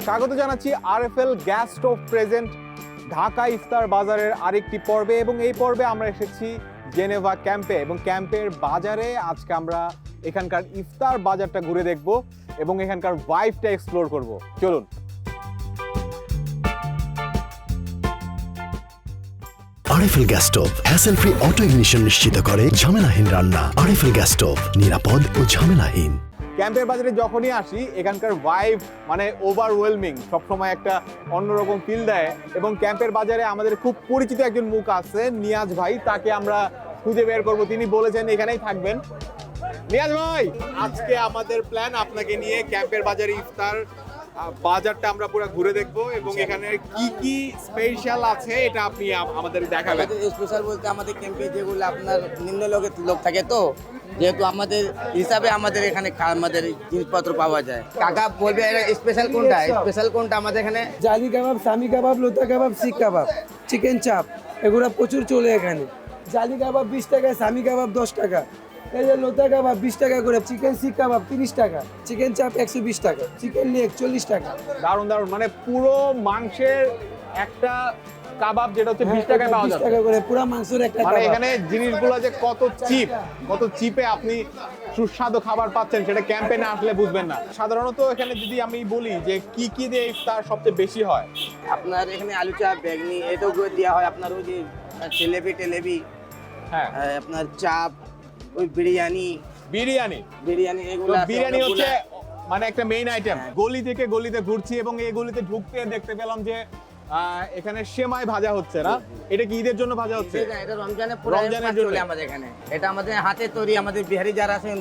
স্বাগত জানাচ্ছি RFL gas stove present Dhaka ইফতার বাজারের আরেকটি পর্বে এবং এই পর্বে আমরা এসেছি জেনেভা ক্যাম্পে এবং ক্যাম্পের বাজারে আজকে আমরা এখানকার ইফতার বাজারটা ঘুরে দেখব এবং এখানকার ভাইবটা এক্সপ্লোর করব। চলুন। RFL gas stove hassle free auto ignition নিশ্চিত করে ঝামেলাহীন রান্না। আরএফএল গ্যাস স্টোভ নিরাপদ ও ঝামেলাহীন। ক্যাম্পের বাজারে যখনই আসি এখানকার ভাইব মানে ওভারওয়েলমিং, সবসময় একটা অন্যরকম ফিল দেয় এবং ক্যাম্পের বাজারে আমাদের খুব পরিচিত একজন মুখ আছে, নিয়াজ ভাই। তাকে আমরা খুঁজে বের করব, তিনি বলেছেন এখানেই থাকবেন। নিয়াজ ভাই, আজকে আমাদের প্ল্যান আপনাকে নিয়ে ক্যাম্পের বাজারে ইফতার বাজারটা আমরা পুরো ঘুরে দেখব এবং এখানে কি কি স্পেশাল আছে এটা আপনি আমাদের দেখাবেন। স্পেশাল বলতে আমাদের ক্যাম্পে যেগুলো আপনার নিম্ন লোক থাকে, তো যেহেতু আমাদের হিসাবে আমাদের এখানে আমাদের জিনিসপত্র পাওয়া যায়। কাকা বলবে স্পেশাল কোনটা, স্পেশাল কোনটা আমাদের এখানে? জালি কাবাব, সামি কাবাব, লোতা কাবাব, শিক কাবাব, চিকেন চাপ, এগুলো প্রচুর চলে এখানে। জালি কাবাব 20 টাকা, সামি কাবাব 10 টাকা, এই যে লোতা কাবাব 20 টাকা করে, চিকেন শিক কাবাব 30 টাকা, চিকেন চাপ 120 টাকা, চিকেন নেক 40 টাকা। দারুণ দারুণ, মানে পুরো মাংসের একটা কাবাব যেটা হচ্ছে 20 টাকায় পাওয়া যায় 20 টাকা করে পুরো মাংসের একটা মানে কাবাব। এখানে জিনিসগুলো যে কত চিপে আপনি সুস্বাদু খাবার পাচ্ছেন সেটা ক্যাম্পে না আসলে বুঝবেন না। সাধারণত এখানে যদি আমি বলি যে কি কি দিয়ে ইফতার সবচেয়ে বেশি হয়, আপনার এখানে আলু চাপ, বেগনি এটাও দেওয়া হয়। আপনার ওই যে টেলেবি, হ্যাঁ আপনার চাপ, ওই বিরিয়ানি এগুলো আছে। বিরিয়ানি হচ্ছে মানে একটা মেইন আইটেম। গলি থেকে গলিতে ঘুরছি এবং এই গলিতে ঢুকতে দেখতে পেলাম যে এখানে সেমাই ভাজা হচ্ছে না, এটা কি ঈদের জন্য ভাজা হচ্ছে? এটা রমজানের জন্য আমাদের এখানে, এটা আমাদের হাতে তৈরি। আমাদের বিহারি যারা আছেন,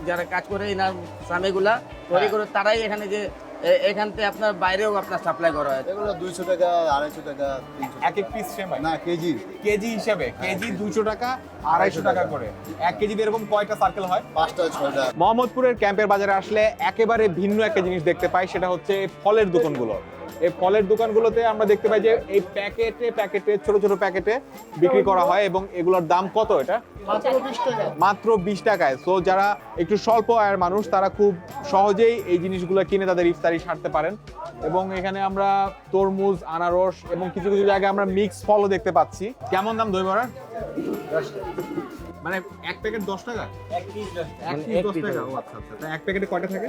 যারা কাজ করে এনার সামেগুলা তৈরি করে, তারাই এখানে যে এখান থেকে আপনার বাইরেও আপনার সাপ্লাই করা হয়। এগুলো 200 টাকা, 250 টাকা, 300 এক এক পিস সেমাই না কেজি হিসাবে কেজি 200 টাকা, 250 টাকা করে। 1 কেজিতে এরকম কয়টা সার্কেল হয়? 5টা 6টা। মোহাম্মদপুরের ক্যাম্পের বাজারে আসলে একেবারে ভিন্ন একটা জিনিস দেখতে পাই, সেটা হচ্ছে এই ফলের দোকানগুলো। এই ফলের দোকানগুলোতে আমরা দেখতে পাই যে এই প্যাকেটে ছোট ছোট প্যাকেটে বিক্রি করা হয় এবং এগুলোর দাম কত? এটা মাত্র 20 টাকায়। সো যারা একটু স্বল্প আয়ের মানুষ তারা খুব সহজেই এই জিনিসগুলো কিনে তাদের ইফতারি সারতে পারেন। এবং এখানে আমরা তরমুজ, আনারস এবং কিছু কিছু জায়গায় আমরা মিক্স ফলও দেখতে পাচ্ছি। কেমন দাম দই বড়ার? মানে এক প্যাকেট 10 টাকা, এক পিস 10 টাকা। ও আচ্ছা আচ্ছা। এক প্যাকেটে কয়টা থাকে?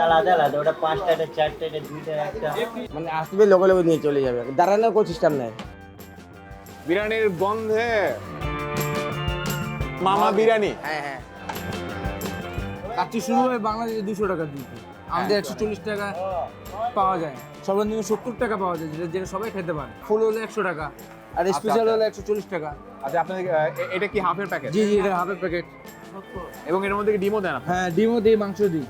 আলাদা ওটা 5টা, এটা 4টা, এটা 2টা, একটা। মানে আসবে লোকে নিয়ে চলে যাবে, দাঁড়ানোর কোনো সিস্টেম নাই। বিরিয়ানির গন্ধে মামা বিরিয়ানি। হ্যাঁ কাচ্চি শুরু হয় বাংলাদেশে 200 টাকা দিয়ে, আমাদের 140 টাকা পাওয়া যায়, সর্বনিম্ন 70 টাকা পাওয়া যায়, যেটা সবাই খেতে পারে। ফুল হলে 100 টাকা আর স্পেশাল হলে 140 টাকা। আচ্ছা, আপনাদের এটা কি হাফের প্যাকেট? জি এটা হাফের প্যাকেট। এবং এর মধ্যে কি ডিমও দেন? হ্যাঁ, ডিমও দিই, মাংস দিই।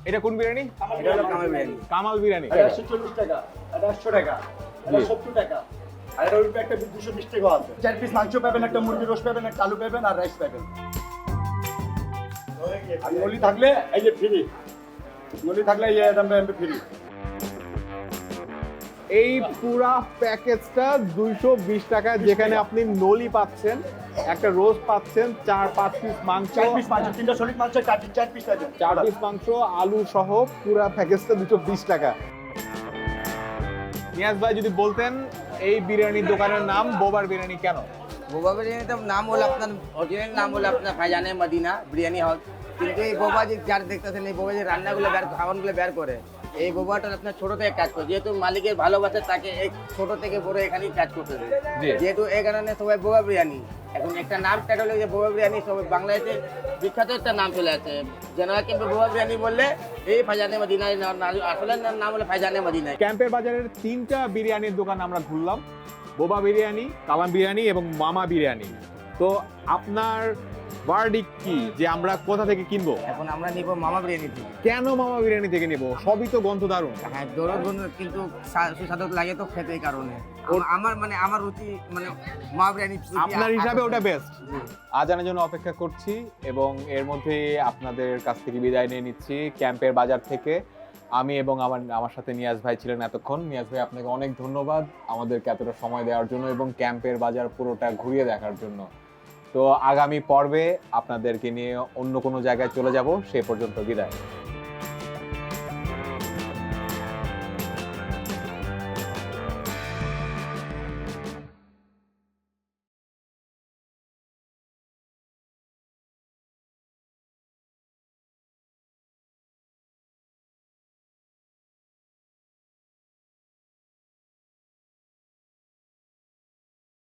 এটা কোন বিরিয়ানি? এটা হলো কামাল বিরিয়ানি। কামাল বিরিয়ানি। 140 টাকা, এটা 100 টাকা, এটা 70 টাকা, আর এর উপরে একটা 220 টাকা আছে। 4 পিস মাংস পাবেন, একটা মুরগি রোস্ট পাবেন, একটা আলু পাবেন আর রাইস পাবেন। আর নলি থাকলে এই যে ফ্রি, নলি থাকলে এই এটা ফ্রি। এই পুরা প্যাকেজটা 220 টাকা, যেখানে আপনি নলি পাচ্ছেন, একটা রোস্ট পাচ্ছেন, 4-5 পিস মাংস, 4 পিস মাংস, 3টা সলিড মাংস, 4 পিস পাবেন, 4 পিস মাংস, আলু সহ পুরা প্যাকেজটা 220 টাকা। নিয়াজ ভাই যদি বলতেন এই বিরিয়ানির দোকানের নাম বোবার বিরিয়ানি কেন? বোবা বিরিয়ানিটার নাম হলো আপনার, অরিজিনাল নাম হলো আপনার ফাইজানে মদিনা বিরিয়ানি হাউস। কিন্তু এই বোবা যে যারা দেখতেছেন, এই বোবা যে রান্নাগুলো খাবারগুলো বের করে, এই বোবাটা আপনার ছোট থেকে কাজ করে। যেহেতু মালিকের ভালোবাসে, তাকে এই ছোট থেকে বড় এখানেই কাজ করতে দেয়। যেহেতু এই কারণে সবাই বোবা বিরিয়ানি, এখন একটা নাম স্টার্ট হলো যে বোবা বিরিয়ানি, সবাই বাংলাদেশে বিখ্যাত একটা নাম চলে আছে। জেনারেল ক্যাম্পে বোবা বিরিয়ানি বললে এই ফাইজানে মদিনা, আসলে নাম হলো ফাইজানে মদিনা। ক্যাম্পের বাজারের 3টা বিরিয়ানির দোকান আমরা ঘুরলাম, বোবা বিরিয়ানি, কালাম বিরিয়ানি এবং মামা বিরিয়ানি। তো আপনার ভার্ডিক্ট কি যে আমরা কোথা থেকে কিনবো? এখন আমরা নিব মামা বিরিয়ানি থেকে। কেন মামা বিরিয়ানি থেকে নিব? সবই তো গন্ধ দারুণ। হ্যাঁ, দরদ কিন্তু সুস্বাদু লাগে তো খেতে, এই কারণে আমার রুচি মানে মা বিরিয়ানি। আপনার হিসাবে ওটা বেস্ট। আজানের জন্য অপেক্ষা করছি এবং এর মধ্যে আপনাদের কাছ থেকে বিদায় নিয়ে নিচ্ছি ক্যাম্পের বাজার থেকে। আমি এবং আমার সাথে নিয়াজ ভাই ছিলেন এতক্ষণ। নিয়াজ ভাই, আপনাকে অনেক ধন্যবাদ আমাদেরকে এতটা সময় দেওয়ার জন্য এবং ক্যাম্পের বাজার পুরোটা ঘুরিয়ে দেখার জন্য। তো আগামী পর্বে আপনাদেরকে নিয়ে অন্য কোনো জায়গায় চলে যাব, সে পর্যন্ত বিদায়।